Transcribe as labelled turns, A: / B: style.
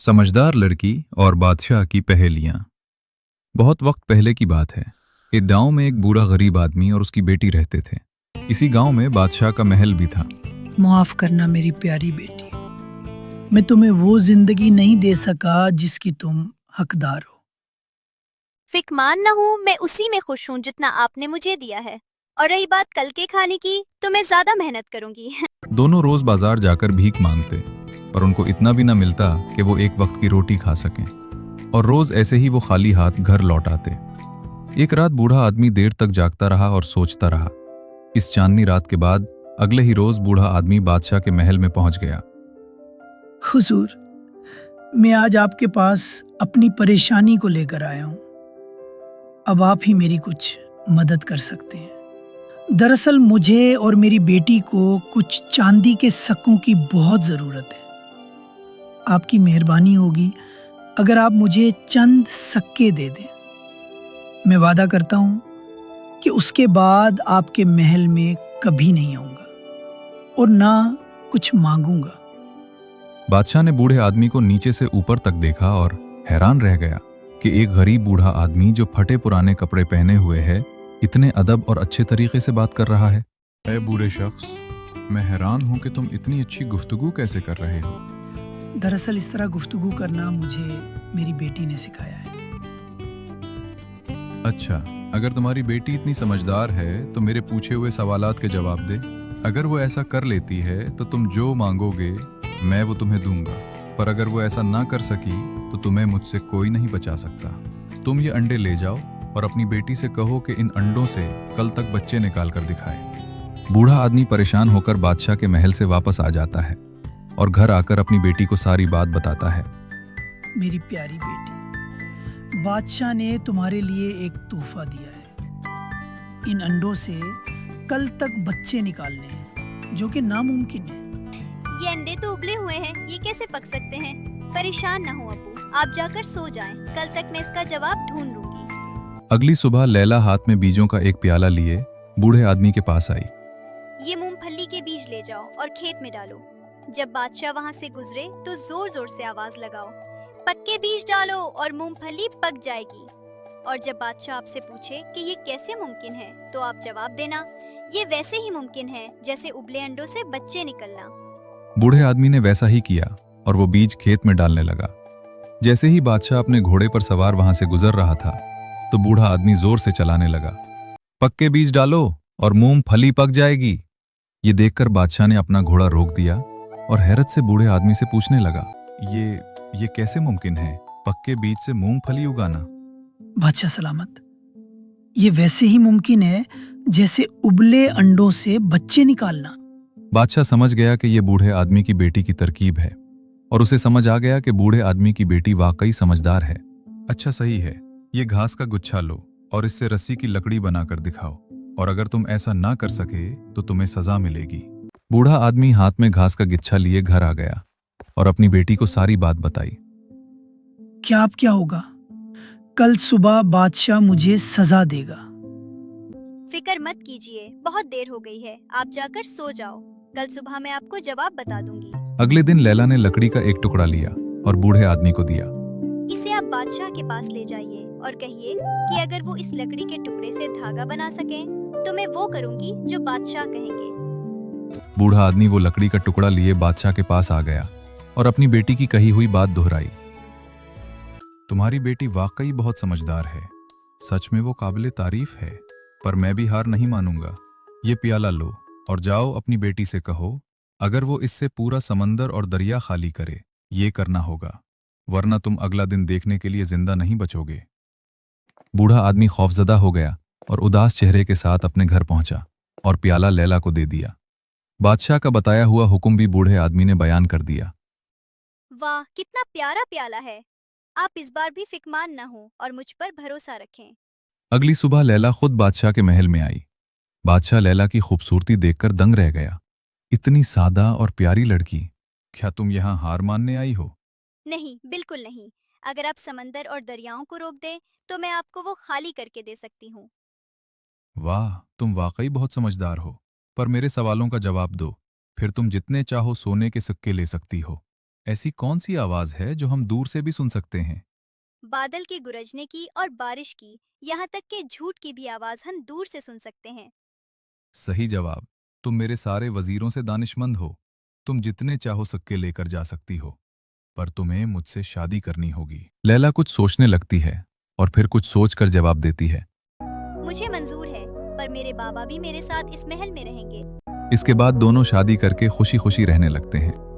A: समझदार लड़की और बादशाह की पहेलियां। बहुत वक्त पहले की बात है। एक गांव में एक बूढ़ा गरीब आदमी और उसकी बेटी रहते थे। इसी गांव में बादशाह का महल भी था।
B: माफ करना मेरी प्यारी बेटी, मैं तुम्हें वो जिंदगी नहीं दे सका जिसकी तुम हकदार हो।
C: फिकमान न हूँ, मैं उसी में खुश हूँ जितना आपने मुझे दिया है। और रही बात कल के खाने की, तो मैं ज्यादा मेहनत करूंगी।
A: दोनों रोज बाजार जाकर भीख मांगते, पर उनको इतना भी न मिलता कि वो एक वक्त की रोटी खा सकें। और रोज ऐसे ही वो खाली हाथ घर लौट आते। एक रात बूढ़ा आदमी देर तक जागता रहा और सोचता रहा। इस चांदनी रात के बाद अगले ही रोज बूढ़ा आदमी बादशाह के महल में पहुंच गया।
B: हुजूर, मैं आज आपके पास अपनी परेशानी को लेकर आया हूँ। अब आप ही मेरी कुछ मदद कर सकते हैं। दरअसल मुझे और मेरी बेटी को कुछ चांदी के सिक्कों की बहुत ज़रूरत है। आपकी मेहरबानी होगी अगर आप मुझे चंद सिक्के दे दें। मैं वादा करता हूँ कि उसके बाद आपके महल में कभी नहीं आऊँगा और ना कुछ मांगूंगा।
A: बादशाह ने बूढ़े आदमी को नीचे से ऊपर तक देखा और हैरान रह गया कि एक गरीब बूढ़ा आदमी जो फटे पुराने कपड़े पहने हुए है, इतने अदब और अच्छे तरीके से बात कर रहा है। ऐ बूढ़े शख्स, मैं हैरान हूं कि तुम इतनी अच्छी गुफ्तगू कैसे कर रहे हो।
B: दरअसल इस तरह गुफ्तगू करना मुझे मेरी बेटी ने सिखाया है।
A: अच्छा, अगर तुम्हारी बेटी इतनी समझदार है तो मेरे पूछे हुए सवालात के जवाब दे। अगर वो ऐसा कर लेती है तो तुम जो मांगोगे मैं वो तुम्हें दूंगा, पर अगर वो ऐसा ना कर सकी तो तुम्हें मुझसे कोई नहीं बचा सकता। तुम ये अंडे ले जाओ और अपनी बेटी से कहो कि इन अंडों से कल तक बच्चे निकाल कर दिखाए। बूढ़ा आदमी परेशान होकर बादशाह के महल से वापस आ जाता है और घर आकर अपनी बेटी को सारी बात बताता है।
B: मेरी प्यारी बेटी, बादशाह ने तुम्हारे लिए एक तोहफा दिया है। इन अंडों से कल तक बच्चे निकालने हैं, जो कि नामुमकिन है।
C: ये अंडे तो उबले हुए हैं, ये कैसे पक सकते हैं? परेशान न हो अबू, आप जाकर सो जाएं। कल तक मैं इसका जवाब ढूंढ लूंगी।
A: अगली सुबह लैला हाथ में बीजों का एक प्याला लिए बूढ़े आदमी के पास आई।
C: ये मूंगफली के बीज ले जाओ और खेत में डालो। जब बादशाह वहाँ से गुजरे तो जोर जोर से आवाज लगाओ, पक्के बीज डालो और मूंगफली पक जाएगी। और जब बादशाह आपसे पूछे कि ये कैसे मुमकिन है, तो आप जवाब देना, ये वैसे ही मुमकिन है जैसे उबले अंडों से बच्चे निकलना।
A: बूढ़े आदमी ने वैसा ही किया और वो बीज खेत में डालने लगा। जैसे ही बादशाह अपने घोड़े पर सवार वहां से गुजर रहा था तो बूढ़ा आदमी जोर से चलाने लगा, पक्के बीज डालो और मूंगफली पक जाएगी। ये देखकर बादशाह ने अपना घोड़ा रोक दिया और हैरत से बूढ़े आदमी से पूछने लगा, ये कैसे मुमकिन है, पक्के बीज से मूंगफली उगाना?
B: बादशाह सलामत, ये वैसे ही मुमकिन है जैसे उबले अंडों से बच्चे निकालना।
A: बादशाह समझ गया कि ये बूढ़े आदमी की बेटी की तरकीब है और उसे समझ आ गया कि बूढ़े आदमी की बेटी वाकई समझदार है। अच्छा सही है, ये घास का गुच्छा लो और इससे रस्सी की लकड़ी बनाकर दिखाओ, और अगर तुम ऐसा ना कर सके तो तुम्हें सजा मिलेगी। बूढ़ा आदमी हाथ में घास का गुच्छा लिए घर आ गया और अपनी बेटी को सारी बात बताई।
B: क्या होगा? कल सुबह बादशाह मुझे सजा देगा।
C: फिक्र मत कीजिए, बहुत देर हो गई है, आप जाकर सो जाओ। कल सुबह मैं आपको जवाब बता दूंगी।
A: अगले दिन लैला ने लकड़ी का एक टुकड़ा लिया और बूढ़े आदमी को दिया।
C: इसे आप बादशाह के पास ले जाइए और कहिए कि अगर वो इस लकड़ी के टुकड़े से धागा बना सकें, तो मैं वो करूंगी जो बादशाह कहेंगे।
A: बूढ़ा आदमी वो लकड़ी का टुकड़ा लिए बादशाह के पास आ गया और अपनी बेटी की कही हुई बात दोहराई। तुम्हारी बेटी वाकई बहुत समझदार है, सच में वो काबिले तारीफ है, पर मैं भी हार नहीं मानूंगा। ये प्याला लो और जाओ अपनी बेटी से कहो, अगर वो इससे पूरा समंदर और दरिया खाली करे, ये करना होगा, वरना तुम अगला दिन देखने के लिए जिंदा नहीं बचोगे। बूढ़ा आदमी खौफजदा हो गया और उदास चेहरे के साथ अपने घर पहुंचा और प्याला लैला को दे दिया। बादशाह का बताया हुआ हुक्म भी बूढ़े आदमी ने बयान कर दिया।
C: वाह, कितना प्यारा प्याला है। आप इस बार भी फिकमान न हो और मुझ पर भरोसा रखें।
A: अगली सुबह लैला खुद बादशाह के महल में आई। बादशाह लैला की खूबसूरती देखकर दंग रह गया। इतनी सादा और प्यारी लड़की, क्या तुम यहाँ हार मानने आई हो?
C: नहीं, बिल्कुल नहीं। अगर आप समंदर और दरियाओं को रोक दें, तो मैं आपको वो खाली करके दे सकती हूँ।
A: वाह, तुम वाकई बहुत समझदार हो, पर मेरे सवालों का जवाब दो, फिर तुम जितने चाहो सोने के सिक्के ले सकती हो। ऐसी कौन सी आवाज है जो हम दूर से भी सुन सकते हैं?
C: बादल के गरजने की और बारिश की, यहाँ तक कि झूठ की भी आवाज हम दूर से सुन सकते हैं।
A: सही जवाब। तुम मेरे सारे वजीरों से दानिशमंद हो। तुम जितने चाहो सिक्के लेकर जा सकती हो, पर तुम्हें मुझसे शादी करनी होगी। लैला कुछ सोचने लगती है और फिर कुछ सोचकर जवाब देती है।
C: मुझे मंजूर है, पर मेरे बाबा भी मेरे साथ इस महल में रहेंगे।
A: इसके बाद दोनों शादी करके खुशी खुशी रहने लगते हैं।